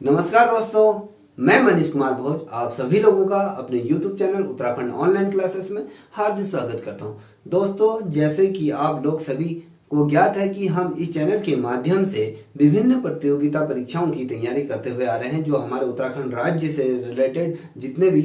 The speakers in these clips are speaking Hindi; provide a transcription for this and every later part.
नमस्कार दोस्तों, मैं मनीष कुमार भोज आप सभी लोगों का अपने YouTube channel Uttarakhand online classes में हार्दिक स्वागत करता हूं। दोस्तों, जैसे कि आप लोग सभी को ज्ञात है कि हम इस चैनल के माध्यम से विभिन्न प्रतियोगिता परीक्षाओं की तैयारी करते हुए आ रहे हैं। जो हमारे उत्तराखंड राज्य से रिलेटेड जितने भी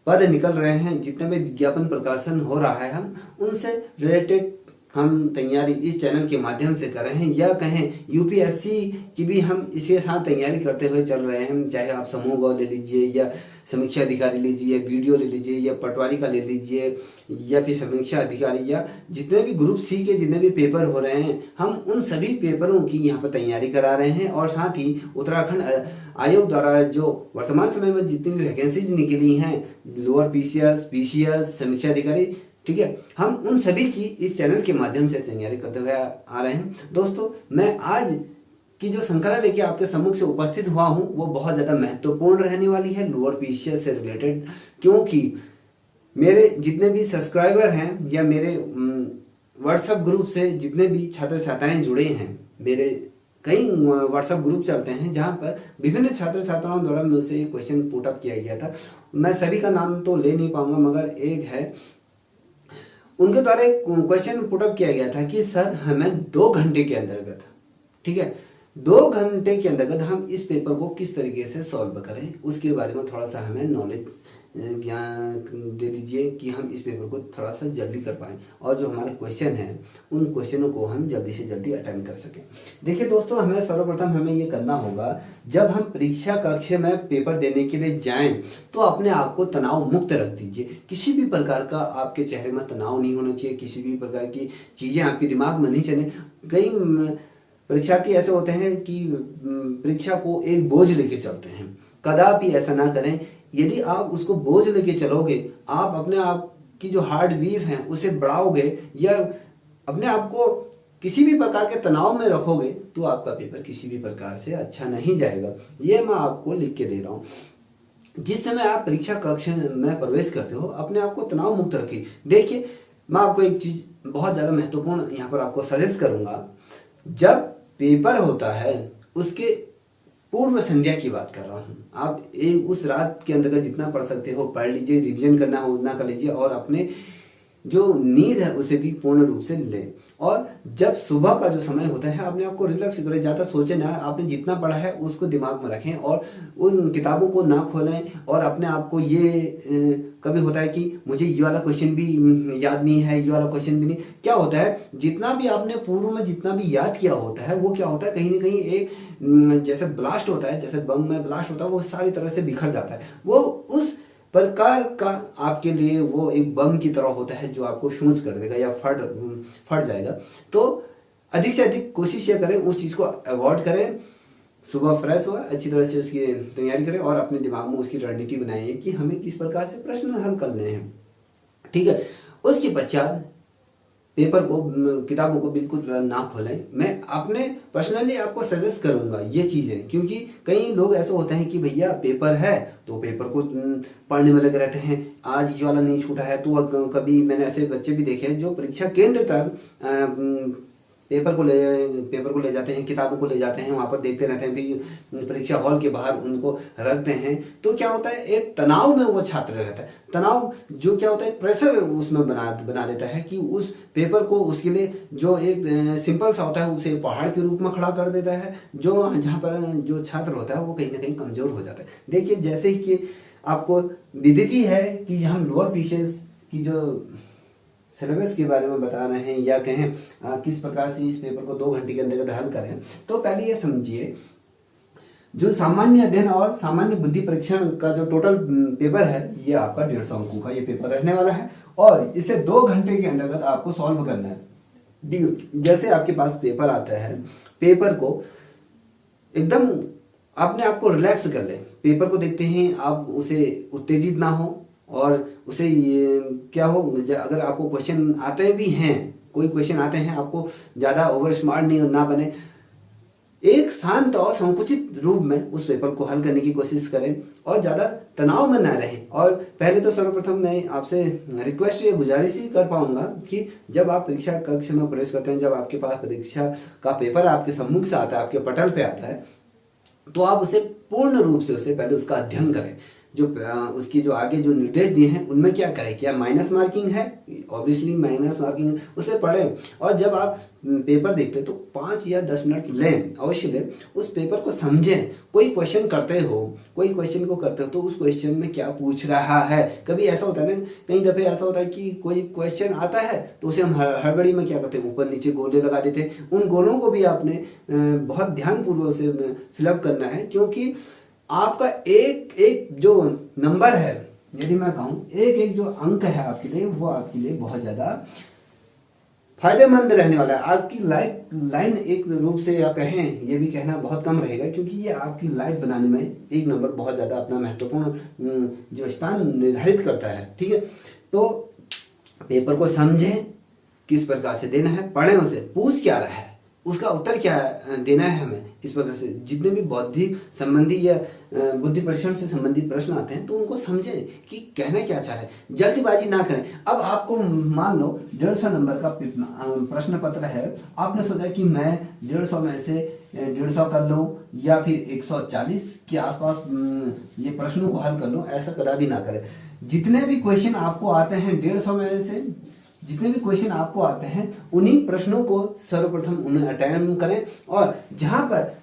पद निकल रहे हैं, जितने भी विज्ञापन प्रकाशन हो रहा है, हम उनसे रिलेटेड हम तैयारी इस चैनल के माध्यम से कर रहे हैं। या कहें यूपीएससी की भी हम इसके साथ तैयारी करते हुए चल रहे हैं। चाहे आप समूह गौ ले लीजिए, या समीक्षा अधिकारी लीजिए, बीडीओ ले लीजिए, या पटवारी का ले लीजिए, या फिर समीक्षा अधिकारी, या जितने भी ग्रुप सी के जितने भी पेपर हो रहे हैं, हम उन सभी पेपरों की यहाँ पर तैयारी करा रहे हैं। और साथ ही उत्तराखंड आयोग द्वारा जो वर्तमान समय में जितनी भी वैकेंसीज निकली हैं, लोअर पीसीएस, समीक्षा अधिकारी, ठीक है, हम उन सभी की इस चैनल के माध्यम से तैयारी करते हुए आ रहे हैं। दोस्तों, मैं आज की जो श्रृंखला लेके आपके सम्मुख से उपस्थित हुआ हूं, वो बहुत ज़्यादा महत्वपूर्ण रहने वाली है लोअर पीसीएस से रिलेटेड। क्योंकि मेरे जितने भी सब्सक्राइबर हैं, या मेरे व्हाट्सएप ग्रुप से जितने भी छात्र छात्राएं जुड़े हैं, मेरे कई व्हाट्सएप ग्रुप चलते हैं जहां पर विभिन्न छात्र छात्राओं द्वारा मुझसे एक क्वेश्चन पुटअप किया गया था। मैं सभी का नाम तो ले नहीं पाऊंगा, मगर एक है, उनके द्वारा एक क्वेश्चन पुटअप किया गया था कि सर, हमें 2 घंटे के अंतर्गत, ठीक है, 2 घंटे के अंतर्गत हम इस पेपर को किस तरीके से सॉल्व करें, उसके बारे में थोड़ा सा हमें नॉलेज ज्ञान दे दीजिए कि हम इस पेपर को थोड़ा सा जल्दी कर पाएँ, और जो हमारे क्वेश्चन हैं उन क्वेश्चनों को हम जल्दी से जल्दी अटेम्प्ट कर सकें। देखिए दोस्तों, हमें सर्वप्रथम हमें ये करना होगा, जब हम परीक्षा कक्ष में पेपर देने के लिए जाएं तो अपने आप को तनाव मुक्त रख दीजिए। किसी भी प्रकार का आपके चेहरे में तनाव नहीं होना चाहिए, किसी भी प्रकार की चीज़ें आपके दिमाग में नहीं चले। कई परीक्षार्थी ऐसे होते हैं कि परीक्षा को एक बोझ लेके चलते हैं। कदापि ऐसा ना करें। यदि आप उसको बोझ लेके चलोगे, आप अपने आप की जो हार्ड वीव है उसे बढ़ाओगे, या अपने आप को किसी भी प्रकार के तनाव में रखोगे, तो आपका पेपर किसी भी प्रकार से अच्छा नहीं जाएगा। ये मैं आपको लिख के दे रहा हूँ। जिस समय आप परीक्षा कक्ष में प्रवेश करते हो, अपने आप को तनाव मुक्त रखिए। देखिए, मैं आपको एक चीज़ बहुत ज़्यादा महत्वपूर्ण यहाँ पर आपको सजेस्ट करूँगा। जब पेपर होता है उसके पूर्व संध्या की बात कर रहा हूँ। आप उस रात के अंदर जितना पढ़ सकते हो पढ़ लीजिए, रिविजन करना हो उतना कर लीजिए, और अपने जो नींद है उसे भी पूर्ण रूप से लें। और जब सुबह का जो समय होता है, अपने आप को रिलैक्स करें, ज़्यादा सोचें ना। आपने जितना पढ़ा है उसको दिमाग में रखें, और उन किताबों को ना खोलें। और अपने आप को ये कभी होता है कि मुझे ये वाला क्वेश्चन भी याद नहीं है, ये वाला क्वेश्चन भी नहीं। क्या होता है, जितना भी आपने पूर्व में जितना भी याद किया होता है, वो क्या होता है, कहीं ना कहीं एक जैसे ब्लास्ट होता है, जैसे बम में ब्लास्ट होता है, वो सारी तरह से बिखर जाता है। वो उस प्रकार का आपके लिए वो एक बम की तरह होता है, जो आपको फ्यूज कर देगा या फट जाएगा। तो अधिक से अधिक कोशिश ये करें, उस चीज़ को अवॉइड करें। सुबह फ्रेश हुआ, अच्छी तरह से उसकी तैयारी करें, और अपने दिमाग में उसकी रणनीति बनाइए कि हमें किस प्रकार से प्रश्न हल करने हैं, ठीक है। उसके पश्चात पेपर को, किताबों को बिल्कुल ना खोलें। मैं अपने पर्सनली आपको सजेस्ट करूंगा ये चीज़ें, क्योंकि कई लोग ऐसे होते हैं कि भैया पेपर है तो पेपर को पढ़ने में लगे रहते हैं। आज ये वाला नहीं छूटा है, तो कभी मैंने ऐसे बच्चे भी देखे हैं जो परीक्षा केंद्र तक पेपर को ले जाते हैं, किताबों को ले जाते हैं, वहाँ पर देखते रहते हैं, फिर परीक्षा हॉल के बाहर उनको रखते हैं। तो क्या होता है, एक तनाव में वो छात्र रहता है। तनाव जो क्या होता है, प्रेशर उसमें बना देता है कि उस पेपर को उसके लिए जो एक सिंपल सा होता है उसे पहाड़ के रूप में खड़ा कर देता है। जो जहाँ पर जो छात्र होता है वो कहीं ना कहीं कमज़ोर हो जाता है। देखिए, जैसे कि आपको विदित ही है कि हम लोअर पीसीएस की जो सिलेबस के बारे में बता रहे हैं, या कहें किस प्रकार से इस पेपर को 2 घंटे के अंदर हल करें। तो पहले ये समझिए, जो सामान्य अध्ययन और सामान्य बुद्धि परीक्षण का जो टोटल पेपर है, ये आपका 150 अंकों का ये पेपर रहने वाला है, और इसे 2 घंटे के अंतर्गत आपको सॉल्व करना है। जैसे आपके पास पेपर आता है, पेपर को एकदम अपने आप को रिलैक्स कर लें। पेपर को देखते हैं, आप उसे उत्तेजित ना हो, और उसे क्या हो, अगर आपको क्वेश्चन आते भी हैं, कोई क्वेश्चन आते हैं, आपको ज़्यादा ओवर स्मार्ट नहीं ना बने। एक शांत और संकुचित रूप में उस पेपर को हल करने की कोशिश करें, और ज़्यादा तनाव में ना रहें। और पहले तो सर्वप्रथम मैं आपसे रिक्वेस्ट या गुजारिश ही कर पाऊंगा कि जब आप परीक्षा कक्ष में प्रवेश करते हैं, जब आपके पास परीक्षा का पेपर आपके सम्मुख से आता है, आपके पटल पे आता है, तो आप उसे पूर्ण रूप से उसे पहले उसका अध्ययन करें। जो उसकी जो आगे जो निर्देश दिए हैं उनमें क्या करें, क्या माइनस मार्किंग है, ऑब्वियसली माइनस मार्किंग है, उसे पढ़ें। और जब आप पेपर देखते हैं तो 5 या 10 मिनट लें, अवश्य लें, उस पेपर को समझें। कोई क्वेश्चन करते हो, कोई क्वेश्चन को करते हो तो उस क्वेश्चन में क्या पूछ रहा है। कभी ऐसा होता है ना, कई दफ़े ऐसा होता है कि कोई क्वेश्चन आता है तो उसे हम हड़बड़ी में क्या करते हैं, ऊपर नीचे गोले लगा देते हैं। उन गोलों को भी आपने बहुत ध्यानपूर्वक उसे फिलअप करना है, क्योंकि आपका एक एक जो नंबर है, यदि मैं कहूँ एक एक जो अंक है आपके लिए, वो आपके लिए बहुत ज़्यादा फायदेमंद रहने वाला है। आपकी लाइन एक रूप से या कहें, ये भी कहना बहुत कम रहेगा, क्योंकि ये आपकी लाइफ बनाने में एक नंबर बहुत ज़्यादा अपना महत्वपूर्ण जो स्थान निर्धारित करता है। ठीक है, तो पेपर को समझें, किस प्रकार से देना है, पढ़ें, उसे पूछ क्या रहा है, उसका उत्तर क्या देना है हमें। इस प्रकार से जितने भी बौद्धिक संबंधी या बुद्धि परीक्षण से संबंधित प्रश्न आते हैं तो उनको समझें कि कहना क्या चाह रहे हैं, जल्दीबाजी ना करें। अब आपको मान लो 150 नंबर का प्रश्न पत्र है, आपने सोचा कि मैं 150 में से 150 कर लूँ या फिर 140 के आसपास ये प्रश्नों को हल कर लूँ, ऐसा कदापि ना करें। जितने भी क्वेश्चन आपको आते हैं 150 में से, जितने भी क्वेश्चन आपको आते हैं उन्हीं प्रश्नों को सर्वप्रथम उन्हें अटेम्प्ट करें। और जहां पर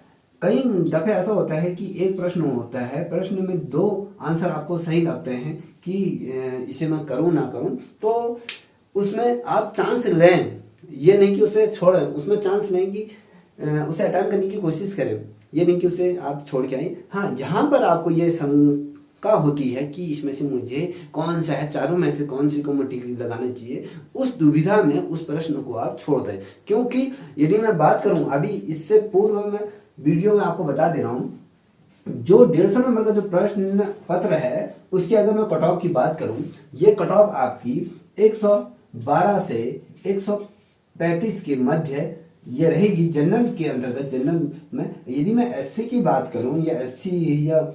कई दफे ऐसा होता है कि एक प्रश्न होता है, प्रश्न में 2 आंसर आपको सही लगते हैं कि इसे मैं करूं ना करूं, तो उसमें आप चांस लें। ये नहीं कि उसे छोड़ें, उसमें चांस लें कि उसे अटेम्प्ट करने की कोशिश करें, ये नहीं कि उसे आप छोड़ के आए। हाँ, जहां पर आपको ये का होती है कि इसमें से मुझे कौन सा है, चारों में से कौन सी को टिक लगाना चाहिए, उस दुविधा में उस प्रश्न को आप छोड़ दें। क्योंकि यदि मैं बात करूं, अभी इससे पूर्व में वीडियो में आपको बता दे रहा हूं, जो 150 नंबर का जो प्रश्न पत्र है उसकी अगर मैं कट ऑफ की बात करूं, ये कट ऑफ आपकी 112 से 135 के मध्य ये रहेगी जनरल के अंतर्गत। जनरल में यदि मैं एससी की बात करूं या एससी या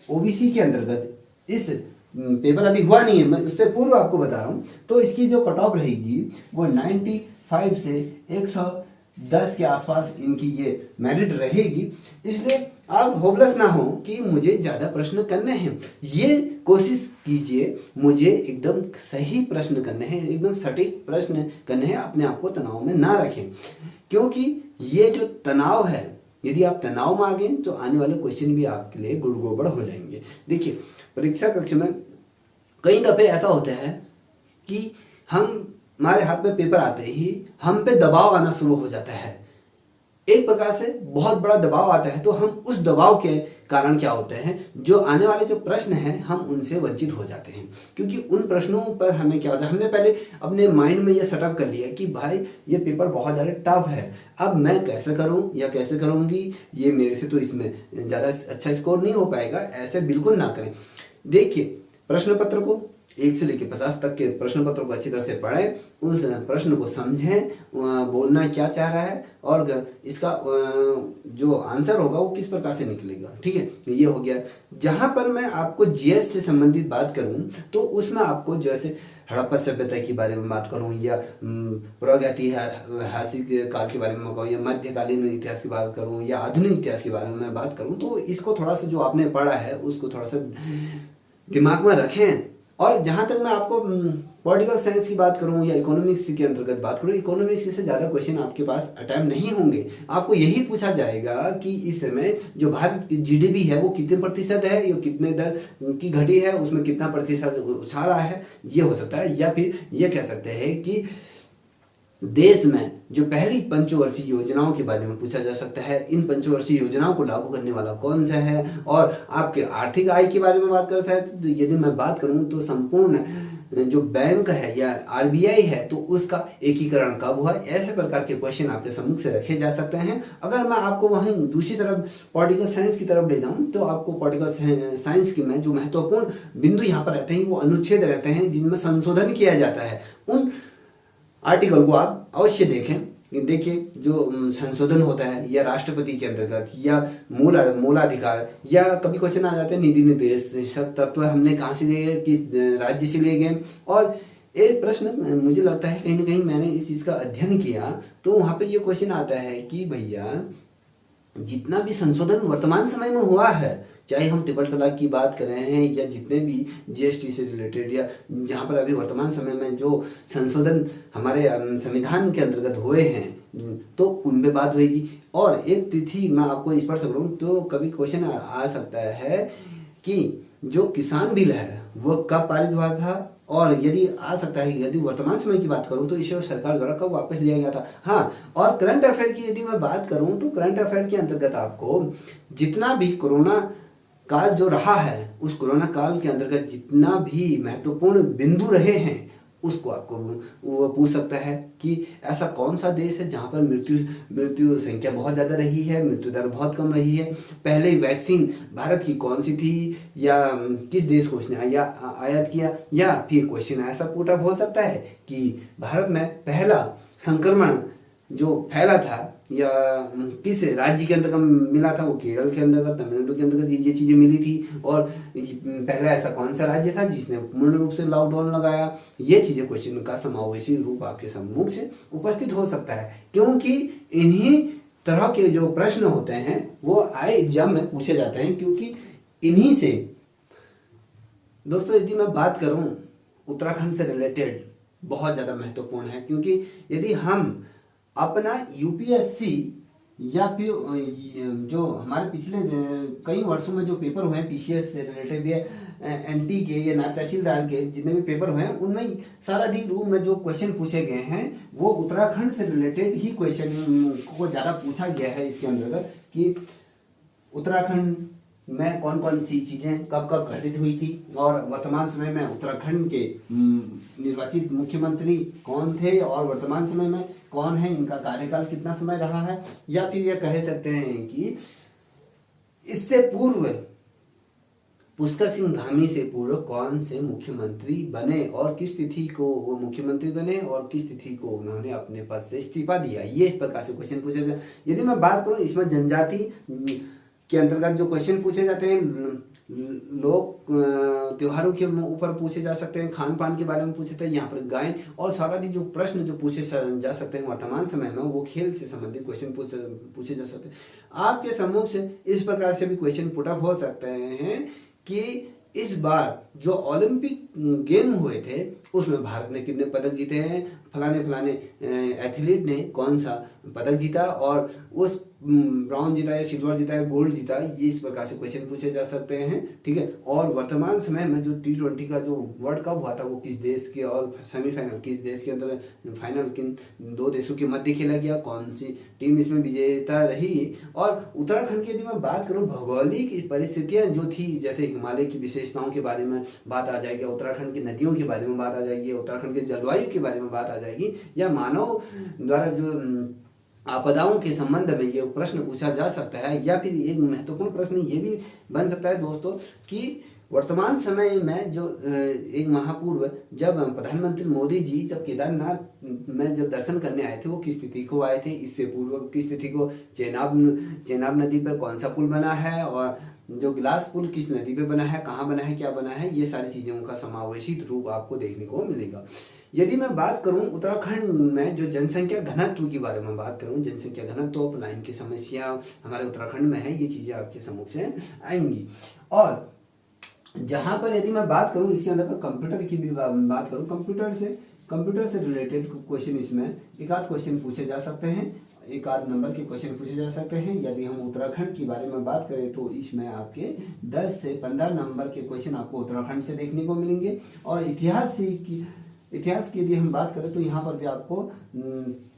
ओबीसी के अंतर्गत, इस पेपर अभी हुआ नहीं है, मैं उससे पूर्व आपको बता रहा हूँ, तो इसकी जो कट ऑफ रहेगी वो 95 से 110 के आसपास इनकी ये मेरिट रहेगी। इसलिए आप होपलेस ना हो कि मुझे ज़्यादा प्रश्न करने हैं, ये कोशिश कीजिए मुझे एकदम सही प्रश्न करने हैं, एकदम सटीक प्रश्न करने हैं, अपने आप को तनाव में ना रखें। क्योंकि ये जो तनाव है, यदि आप तनाव में आ गए तो आने वाले क्वेश्चन भी आपके लिए गुड़गुड़ हो जाएंगे। देखिए, परीक्षा कक्ष में कई दफे ऐसा होता है कि हमारे हाथ में पेपर आते ही हम पे दबाव आना शुरू हो जाता है, एक प्रकार से बहुत बड़ा दबाव आता है। तो हम उस दबाव के कारण क्या होते हैं, जो आने वाले जो प्रश्न हैं हम उनसे वंचित हो जाते हैं। क्योंकि उन प्रश्नों पर हमें क्या होता है, हमने पहले अपने माइंड में ये सेटअप कर लिया कि भाई ये पेपर बहुत ज़्यादा टफ है, अब मैं कैसे करूं या कैसे करूंगी, ये मेरे से तो इसमें ज़्यादा अच्छा स्कोर नहीं हो पाएगा। ऐसे बिल्कुल ना करें। देखिए, प्रश्न पत्र को 1 से लेकर 50 तक के प्रश्न पत्र को अच्छी तरह से पढ़ें, उस प्रश्न को समझें, बोलना क्या चाह रहा है और इसका जो आंसर होगा वो किस प्रकार से निकलेगा। ठीक है, ये हो गया। जहां पर मैं आपको जीएस से संबंधित बात करूं तो उसमें आपको जैसे हड़प्पा सभ्यता के बारे में बात करूं या प्रागैतिहासिक काल के बारे में कहूँ या मध्यकालीन इतिहास की बात करूं या आधुनिक इतिहास के बारे में मैं बात करूं, तो इसको थोड़ा सा जो आपने पढ़ा है उसको थोड़ा सा दिमाग में रखें। और जहां तक मैं आपको पॉलिटिकल साइंस की बात करूं या इकोनॉमिक्स के अंतर्गत बात करूं, इकोनॉमिक्स से ज़्यादा क्वेश्चन आपके पास अटेम्प्ट नहीं होंगे। आपको यही पूछा जाएगा कि इस समय जो भारत की जीडीपी है वो कितने प्रतिशत है, या कितने दर की घटी है, उसमें कितना प्रतिशत उछाला है, ये हो सकता है। या फिर ये कह सकते हैं कि देश में जो पहली पंचवर्षीय योजनाओं के बारे में पूछा जा सकता है, इन पंचवर्षीय योजनाओं को लागू करने वाला कौन सा है, और आपके आर्थिक आय के बारे में बात कर सकते हैं। तो यदि मैं बात करूं तो संपूर्ण जो बैंक है या आरबीआई है तो उसका एकीकरण कब हुआ, ऐसे प्रकार के क्वेश्चन आपके सम्मुख से रखे जा सकते हैं। अगर मैं आपको वहीं दूसरी तरफ पॉलिटिकल साइंस की तरफ ले जाऊं तो आपको पॉलिटिकल साइंस की में जो महत्वपूर्ण बिंदु यहाँ पर रहते हैं वो अनुच्छेद रहते हैं जिनमें संशोधन किया जाता है। उन आर्टिकल को आप अवश्य देखें। देखिए, जो संशोधन होता है या राष्ट्रपति के अंतर्गत या मूलाधिकार, या कभी क्वेश्चन आ जाते हैं निधि निर्देश तत्व हमने कहाँ से लिए, किस राज्य से लिए गए। और एक प्रश्न मुझे लगता है कहीं ना कहीं मैंने इस चीज़ का अध्ययन किया तो वहाँ पे ये क्वेश्चन आता है कि भैया जितना भी संशोधन वर्तमान समय में हुआ है, चाहे हम ट्रिपल तलाक की बात कर रहे हैं या जितने भी जीएसटी से रिलेटेड या जहाँ पर अभी वर्तमान समय में जो संशोधन हमारे संविधान के अंतर्गत हुए हैं, तो उन पे बात होगी। और एक तिथि मैं आपको स्पष्ट करूँ तो कभी क्वेश्चन आ सकता है कि जो किसान बिल है वो कब पारित हुआ था, और यदि आ सकता है यदि वर्तमान समय की बात करूं तो इसे सरकार द्वारा कब वापस लिया गया था। हाँ, और करंट अफेयर की यदि मैं बात करूं तो करंट अफेयर के अंतर्गत आपको जितना भी कोरोना काल जो रहा है, उस कोरोना काल के अंतर्गत जितना भी महत्वपूर्ण बिंदु रहे हैं उसको आपको वो पूछ सकता है कि ऐसा कौन सा देश है जहाँ पर मृत्यु संख्या बहुत ज़्यादा रही है, मृत्यु दर बहुत कम रही है, पहले वैक्सीन भारत की कौन सी थी, या किस देश को उसने आयात किया, या फिर क्वेश्चन ऐसा पुट अप हो सकता है कि भारत में पहला संक्रमण जो फैला था या किस राज्य के अंतर्गत मिला था, वो केरल के अंतर्गत, तमिलनाडु के अंतर्गत ये चीजें मिली थी, और पहला ऐसा कौन सा राज्य था जिसने पूर्ण रूप से लॉकडाउन लगाया। ये चीजें क्वेश्चन का समावेशी रूप आपके सम्मुख से उपस्थित हो सकता है, क्योंकि इन्हीं तरह के जो प्रश्न होते हैं वो एग्जाम में पूछे जाते हैं, क्योंकि इन्हीं से दोस्तों यदि मैं बात करूं उत्तराखंड से रिलेटेड बहुत ज़्यादा महत्वपूर्ण है, क्योंकि यदि हम अपना यूपीएससी या फिर जो हमारे पिछले कई वर्षों में जो पेपर हुए हैं पीसीएस से रिलेटेड या एनटी के या नायब तहसीलदार के जितने भी पेपर हुए हैं, उनमें सारा दी रूप में जो क्वेश्चन पूछे गए हैं वो उत्तराखंड से रिलेटेड ही क्वेश्चन को ज़्यादा पूछा गया है इसके अंतर्गत कि उत्तराखंड में कौन कौन सी चीज़ें कब कब घटित हुई थी, और वर्तमान समय में उत्तराखंड के निर्वाचित मुख्यमंत्री कौन थे, और वर्तमान समय में कौन है, इनका कार्यकाल कितना समय रहा है, या फिर यह कह सकते हैं कि इससे पूर्व पुष्कर सिंह धामी से पूर्व कौन से मुख्यमंत्री बने और किस तिथि को वो मुख्यमंत्री बने और किस तिथि को उन्होंने अपने पद से इस्तीफा दिया। ये इस प्रकार से क्वेश्चन पूछे जाते हैं। यदि मैं बात करूं इसमें जनजाति के अंतर्गत जो क्वेश्चन पूछे जाते हैं, लोग त्योहारों के ऊपर पूछे जा सकते हैं, खान पान के बारे में पूछे थे, यहाँ पर गायन, और सारा जो प्रश्न जो पूछे जा सकते हैं वर्तमान समय में वो खेल से संबंधित क्वेश्चन पूछे जा सकते हैं। आपके सम्मुख से इस प्रकार से भी क्वेश्चन पुट अप हो सकते हैं कि इस बार जो ओलंपिक गेम हुए थे उसमें भारत ने कितने पदक जीते हैं, फलाने एथलीट ने कौन सा पदक जीता और उस ब्राउन जीता या सिल्वर जीता या गोल्ड जीता, ये इस प्रकार से क्वेश्चन पूछे जा सकते हैं। ठीक है, और वर्तमान समय में जो T20 का जो वर्ल्ड कप हुआ था वो किस देश के और सेमीफाइनल किस देश के अंदर, फाइनल किन दो देशों के मध्य खेला गया, कौन सी टीम इसमें विजेता रही। और उत्तराखंड की यदि मैं बात करूँ भौगोलिक परिस्थितियाँ जो थी, जैसे हिमालय की विशेषताओं के बारे में बात आ जाएगी, उत्तराखंड की नदियों के बारे में बात आ जाएगी, उत्तराखंड के जलवायु के बारे में बात आ जाएगी, या मानव द्वारा जो आपदाओं के संबंध में ये प्रश्न पूछा जा सकता है। या फिर एक महत्वपूर्ण प्रश्न ये भी बन सकता है दोस्तों कि वर्तमान समय में जो एक माह पूर्व जब प्रधानमंत्री मोदी जी जब केदारनाथ में जब दर्शन करने आए थे वो किस तिथि को आए थे, इससे पूर्व किस तिथि को चेनाब नदी पर कौन सा पुल बना है, और जो गिलास पुल किस नदी पे बना है, कहाँ बना है, क्या बना है, ये सारी चीज़ों का समावेशित रूप आपको देखने को मिलेगा। यदि मैं बात करूं उत्तराखंड में जो जनसंख्या घनत्व के बारे में बात करूं, जनसंख्या घनत्व ऑफ लाइन की समस्या हमारे उत्तराखंड में है, ये चीज़ें आपके सम्मुख से आएंगी। और जहां पर यदि मैं बात करूं इसके अंदर कंप्यूटर की भी बात करूं, कंप्यूटर से रिलेटेड क्वेश्चन इसमें एक आध क्वेश्चन पूछे जा सकते हैं, एक आध नंबर के क्वेश्चन पूछे जा सकते हैं। यदि हम उत्तराखंड के बारे में बात करें तो इसमें आपके 10 से 15 नंबर के क्वेश्चन आपको उत्तराखंड से देखने को मिलेंगे। और इतिहास की यदि हम बात करें तो यहाँ पर भी आपको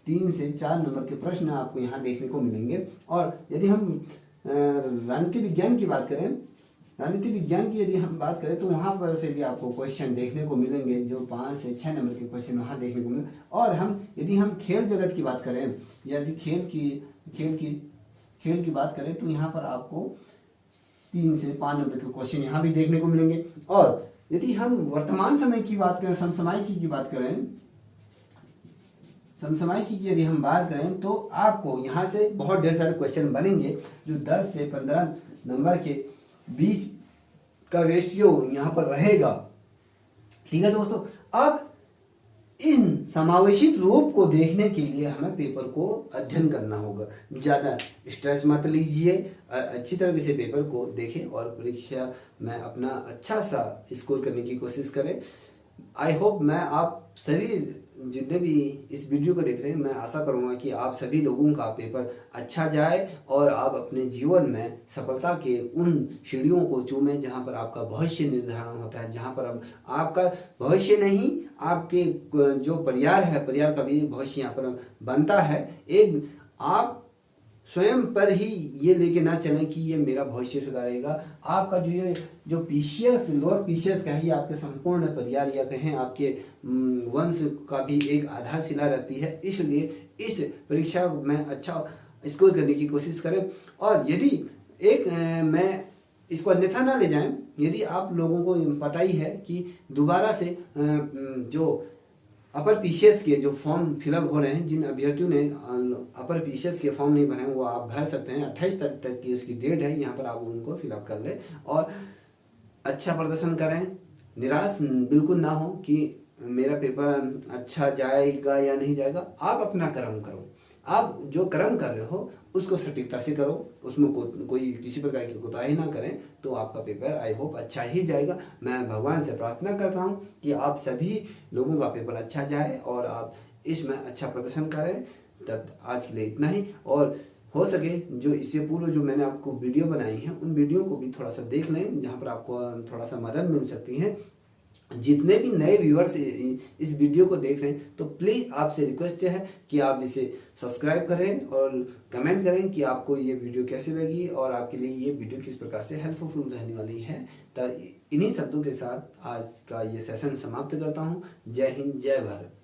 3 से 4 नंबर के प्रश्न आपको यहाँ देखने को मिलेंगे। और यदि हम राजनीति विज्ञान की बात करें, यदि हम बात करें तो वहाँ पर से भी आपको क्वेश्चन देखने को मिलेंगे, जो 5 से 6 नंबर के क्वेश्चन वहाँ देखने को मिलेंगे। और यदि हम खेल जगत की बात करें, यदि खेल की बात करें तो यहाँ पर आपको 3 से 5 नंबर के क्वेश्चन यहाँ भी देखने को मिलेंगे। और यदि हम वर्तमान समय की बात करें, समसामयिकी की यदि हम बात करें तो आपको यहाँ से बहुत ढेर सारे क्वेश्चन बनेंगे जो 10 से 15 नंबर के बीच का रेशियो यहाँ पर रहेगा। ठीक है दोस्तों, अब इन समावेशित रूप को देखने के लिए हमें पेपर को अध्ययन करना होगा। ज़्यादा स्ट्रेस मत लीजिए, अच्छी तरह से पेपर को देखें और परीक्षा में अपना अच्छा सा स्कोर करने की कोशिश करें। आई होप मैं आप सभी जितने भी इस वीडियो को देख रहे हैं, मैं आशा करूंगा कि आप सभी लोगों का पेपर अच्छा जाए और आप अपने जीवन में सफलता के उन सीढ़ियों को चूमें जहां पर आपका भविष्य निर्धारण होता है, जहां पर अब आपका भविष्य नहीं, आपके जो परिवार है, परिवार का भी भविष्य यहाँ पर बनता है। एक आप स्वयं पर ही ये लेके ना चलें कि ये मेरा भविष्य सुधारेगा। आपका जो पीसीएस, लोअर पीसीएस का ही आपके संपूर्ण परिवार या कहें आपके वंश का भी एक आधारशिला रहती है। इसलिए इस परीक्षा में अच्छा स्कोर करने की कोशिश करें। और यदि मैं इसको अन्यथा ना ले जाएं, यदि आप लोगों को पता ही है कि दोबारा से जो अपर पीसीएस के जो फॉर्म फिलअप हो रहे हैं, जिन अभ्यर्थियों ने अपर पीसीएस के फॉर्म नहीं भरे वो आप भर सकते हैं। 28 तारीख तक की उसकी डेट है, यहाँ पर आप उनको फिलअप कर लें और अच्छा प्रदर्शन करें। निराश बिल्कुल ना हो कि मेरा पेपर अच्छा जाएगा या नहीं जाएगा। आप अपना कर्म करो, आप जो कर्म कर रहे हो उसको सटीकता से करो, उसमें कोई किसी प्रकार की कोताही ना करें, तो आपका पेपर आई होप अच्छा ही जाएगा। मैं भगवान से प्रार्थना करता हूँ कि आप सभी लोगों का पेपर अच्छा जाए और आप इसमें अच्छा प्रदर्शन करें। तब आज के लिए इतना ही, और हो सके जो इससे पूर्व जो मैंने आपको वीडियो बनाई है उन वीडियो को भी थोड़ा सा देख लें, जहाँ पर आपको थोड़ा सा मदद मिल सकती है। जितने भी नए व्यूअर्स इस वीडियो को देख रहे हैं तो प्लीज़ आपसे रिक्वेस्ट है कि आप इसे सब्सक्राइब करें और कमेंट करें कि आपको ये वीडियो कैसी लगी और आपके लिए ये वीडियो किस प्रकार से हेल्पफुल रहने वाली है। तो इन्हीं शब्दों के साथ आज का ये सेशन समाप्त करता हूँ। जय हिंद, जय भारत।